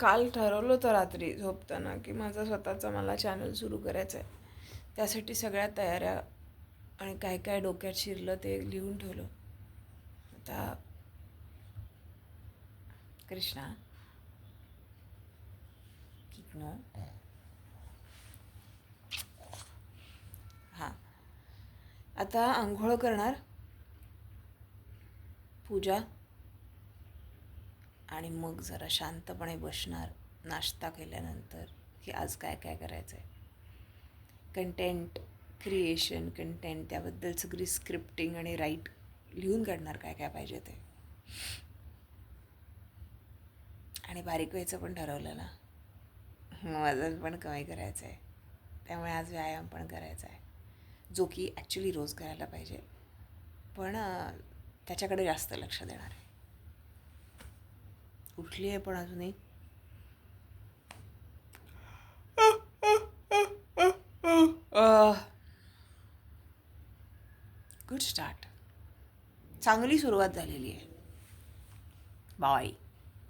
काल ठरवलं होतं रात्री झोपताना की माझा स्वतःचा मला चॅनल सुरू करायचा आहे. त्यासाठी सगळ्या तयाऱ्या आणि काय काय डोक्यात शिरलं ते लिहून ठेवलं. आता कृष्णा कितनो हां, आता आंघोळ करणार, पूजा, आणि मग जरा शांतपणे बसणार नाश्ता केल्यानंतर की आज काय काय करायचं आहे. कंटेंट क्रिएशन, कंटेंट त्याबद्दल सगळी स्क्रिप्टिंग आणि राईट लिहून काढणार काय काय पाहिजे ते. आणि बारीक व्हायचं पण ठरवलं ना, वजन पण कमी करायचं आहे. त्यामुळे आज व्यायाम पण करायचा आहे, जो की ॲक्च्युली रोज करायला पाहिजे, पण त्याच्याकडे जास्त लक्ष देणार आहे. उठली आहे पण अजूनही गुड स्टार्ट, चांगली सुरुवात झालेली आहे. बाय.